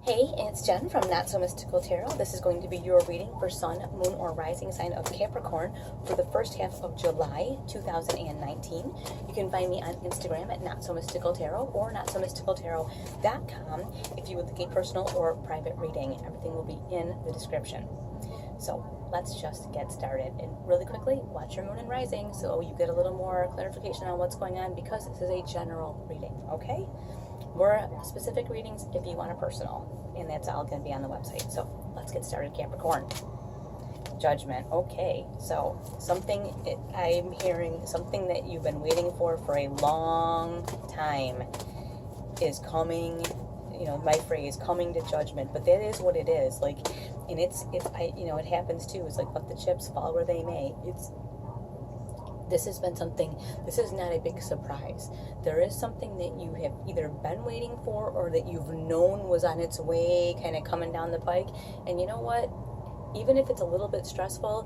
Hey, it's Jen from Not So Mystical Tarot. This is going to be your reading for Sun, Moon, or Rising sign of Capricorn for the first half of July 2019. You can find me on Instagram at Not So Mystical Tarot or NotSoMysticalTarot.com if you would like a personal or private reading. Everything will be in the description. So let's just get started. And really quickly, watch your Moon and Rising so you get a little more clarification on what's going on, because this is a general reading, okay? More specific readings if you want a personal, and that's all going to be on the website. So let's get started, Capricorn. Judgment. Okay, so I'm hearing something that you've been waiting for a long time is coming. You know, my phrase, coming to judgment, but that is what it is. Like, and it happens too. It's like, let the chips fall where they may. This has been something, this is not a big surprise. There is something that you have either been waiting for or that you've known was on its way, kind of coming down the pike. And you know what? Even if it's a little bit stressful,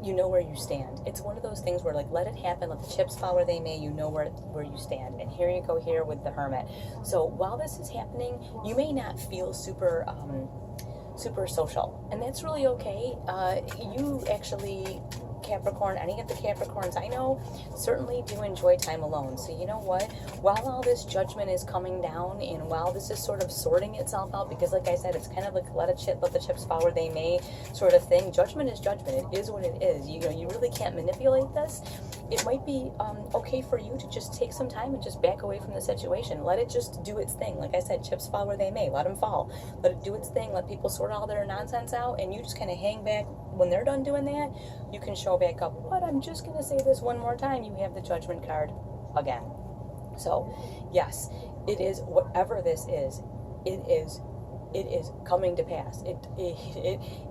you know where you stand. It's one of those things where, like, let it happen, let the chips fall where they may, you know where you stand. And here you go here with the Hermit. So while this is happening, you may not feel super social. And that's really okay. You actually, Capricorn, any of the Capricorns I know, certainly do enjoy time alone. So you know what? While all this judgment is coming down, and while this is sort of sorting itself out, because like I said, it's kind of like let the chips fall where they may sort of thing. Judgment is judgment. It is what it is. You know, you really can't manipulate this. It might be okay for you to just take some time and just back away from the situation. Let it just do its thing. Like I said, chips fall where they may. Let them fall. Let it do its thing. Let people sort all their nonsense out, and you just kind of hang back. When they're done doing that, you can show back up. But I'm just going to say this one more time. You have the Judgment card again. So, yes, it is whatever this is. It is coming to pass.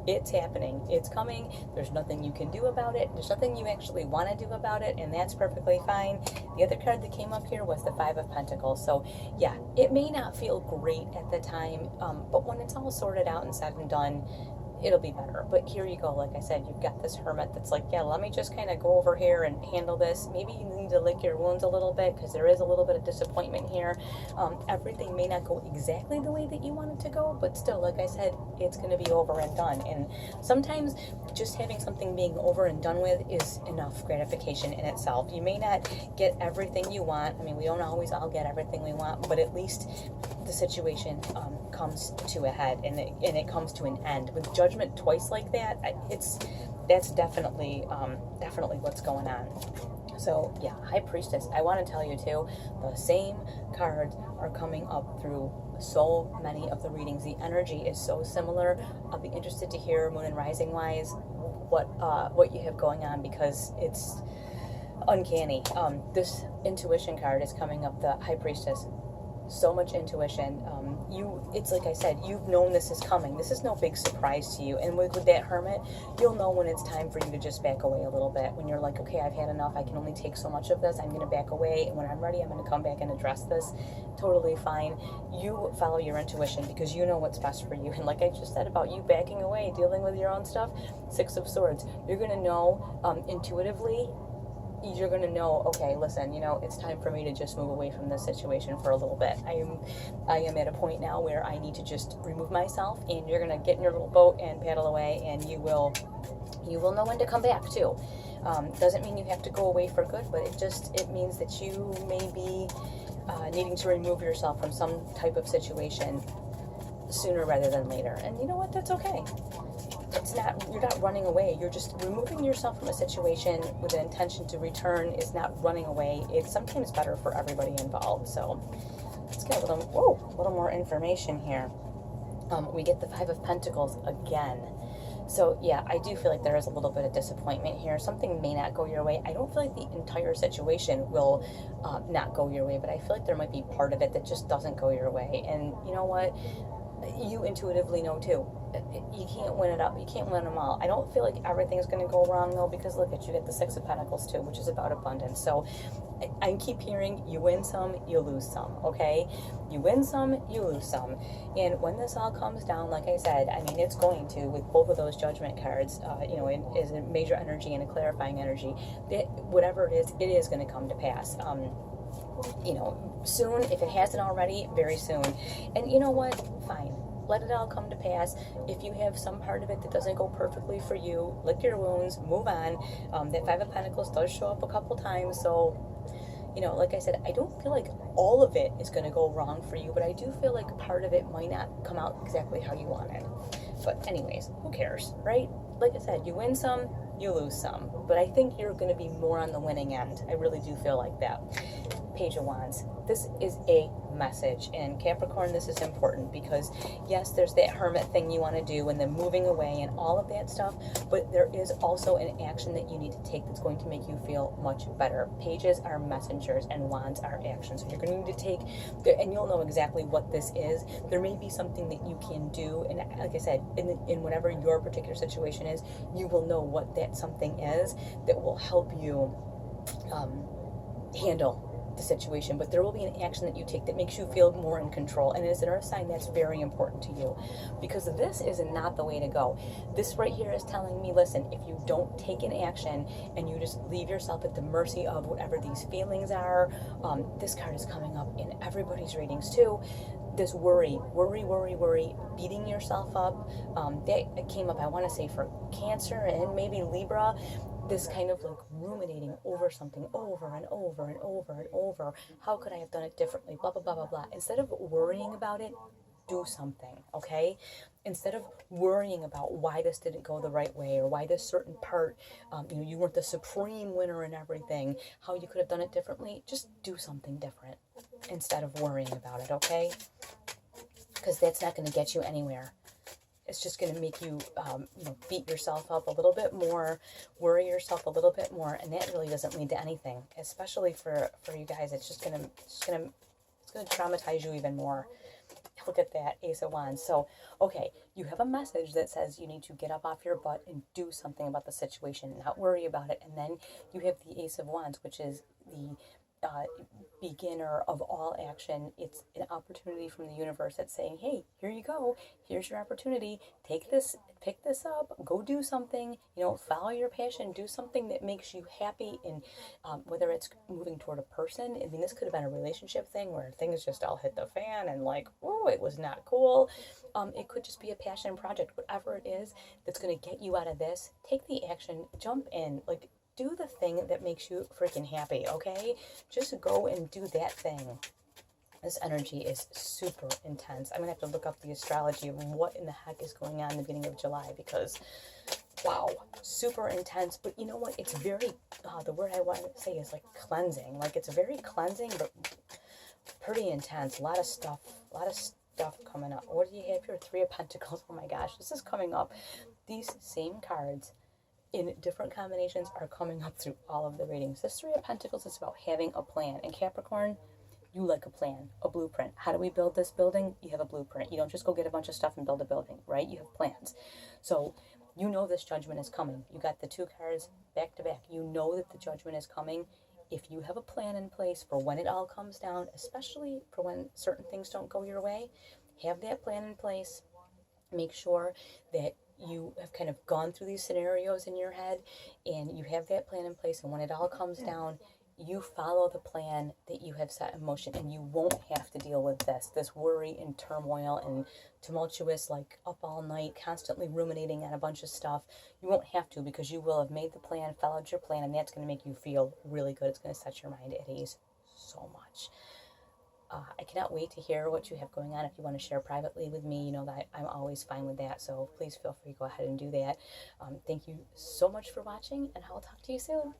It's happening. It's coming. There's nothing you can do about it. There's nothing you actually want to do about it, and that's perfectly fine. The other card that came up here was the Five of Pentacles. So, yeah, it may not feel great at the time, but when it's all sorted out and said and done, it'll be better. But here you go. Like I said, you've got this Hermit that's like, yeah, let me just kind of go over here and handle this. Maybe you need to lick your wounds a little bit, because there is a little bit of disappointment here. Everything may not go exactly the way that you want it to go, but still, like I said, it's going to be over and done. And sometimes just having something being over and done with is enough gratification in itself. You may not get everything you want. I mean, we don't always all get everything we want, but at least the situation comes to a head, and it comes to an end. With judgment twice like that, that's definitely what's going on. So yeah, High Priestess, I want to tell you too, the same cards are coming up through so many of the readings. The energy is so similar. I'll be interested to hear Moon and Rising wise what you have going on, because it's uncanny. This Intuition card is coming up, the High Priestess. So much intuition. It's like I said, you've known this is coming. This is no big surprise to you. And with that Hermit, you'll know when it's time for you to just back away a little bit. When you're like, okay, I've had enough. I can only take so much of this. I'm going to back away. And when I'm ready, I'm going to come back and address this. Totally fine. You follow your intuition, because you know what's best for you. And like I just said about you backing away, dealing with your own stuff, Six of Swords, you're going to know intuitively. You're going to know, okay, listen, you know, it's time for me to just move away from this situation for a little bit. I am at a point now where I need to just remove myself, and you're going to get in your little boat and paddle away, and you will know when to come back too. Doesn't mean you have to go away for good, but it means that you may be needing to remove yourself from some type of situation sooner rather than later. And you know what? That's okay. You're not running away. You're just removing yourself from a situation with an intention to return. Is not running away. It's sometimes better for everybody involved. So let's get a little more information here. We get the Five of Pentacles again. So yeah, I do feel like there is a little bit of disappointment here. Something may not go your way. I don't feel like the entire situation will not go your way, but I feel like there might be part of it that just doesn't go your way. And you know what? You intuitively know too. You can't win it up. You can't win them all. I don't feel like everything's going to go wrong though, because look at you get the Six of Pentacles too, which is about abundance. So I keep hearing you win some, you lose some. Okay, you win some, you lose some. And when this all comes down, like I said, I mean, it's going to, with both of those Judgment cards, you know, it is a major energy and a clarifying energy. Whatever it is going to come to pass. You know, soon, if it hasn't already, very soon. And you know what? Fine. let it all come to pass. If you have some part of it that doesn't go perfectly for you, lick your wounds, move on. That Five of Pentacles does show up a couple times, so like I said, I don't feel like all of it is going to go wrong for you, but I do feel like part of it might not come out exactly how you wanted. But anyways, who cares, right? Like I said, you win some, you lose some. But I think you're going to be more on the winning end. I really do feel like that. Page of Wands. This is a message. And Capricorn, this is important because, yes, there's that hermit thing you want to do and then moving away and all of that stuff. But there is also an action that you need to take that's going to make you feel much better. Pages are messengers and wands are actions. So you're going to need to take, and you'll know exactly what this is. There may be something that you can do. And like I said, in whatever your particular situation is, you will know what that something is that will help you handle the situation. But there will be an action that you take that makes you feel more in control, and as an earth sign, that's very important to you, because this is not the way to go. This right here is telling me, listen, if you don't take an action and you just leave yourself at the mercy of whatever these feelings are, this card is coming up in everybody's readings too, this worry, beating yourself up, that came up, I want to say, for Cancer and maybe Libra. This kind of like ruminating over something over and over and over and over. How could I have done it differently? Blah, blah, blah, blah, blah. Instead of worrying about it, do something, okay? Instead of worrying about why this didn't go the right way or why this certain part, you weren't the supreme winner in everything, how you could have done it differently, just do something different instead of worrying about it, okay? Because that's not going to get you anywhere. It's just going to make you, beat yourself up a little bit more, worry yourself a little bit more, and that really doesn't lead to anything. Especially for you guys, it's going to traumatize you even more. Look at that, Ace of Wands. So, okay, you have a message that says you need to get up off your butt and do something about the situation, not worry about it. And then you have the Ace of Wands, which is the beginner of all action. It's an opportunity from the universe that's saying, hey, here you go, here's your opportunity, take this, pick this up, go do something, follow your passion, do something that makes you happy. And whether it's moving toward a person, I mean, this could have been a relationship thing where things just all hit the fan and like, oh, it was not cool. It could just be a passion project, whatever it is that's going to get you out of this. Take the action, jump in, like, do the thing that makes you freaking happy, okay? Just go and do that thing. This energy is super intense. I'm going to have to look up the astrology of what in the heck is going on in the beginning of July, because, wow, super intense. But you know what? It's very, the word I want to say is like cleansing. Like, it's very cleansing, but pretty intense. A lot of stuff coming up. What do you have here? Three of Pentacles. Oh my gosh, this is coming up. These same cards in different combinations are coming up through all of the readings. This Three of Pentacles is about having a plan. And Capricorn, you like a plan, a blueprint. How do we build this building? You have a blueprint. You don't just go get a bunch of stuff and build a building, right? You have plans. So you know this judgment is coming. You got the two cards back to back. You know that the judgment is coming. If you have a plan in place for when it all comes down, especially for when certain things don't go your way, have that plan in place. Make sure that you have kind of gone through these scenarios in your head and you have that plan in place, and when it all comes down, you follow the plan that you have set in motion, and you won't have to deal with this worry and turmoil and tumultuous, like up all night, constantly ruminating on a bunch of stuff. You won't have to, because you will have made the plan, followed your plan, and that's going to make you feel really good. It's going to set your mind at ease so much. I cannot wait to hear what you have going on. If you want to share privately with me, you know that I'm always fine with that. So please feel free to go ahead and do that. Thank you so much for watching, and I'll talk to you soon.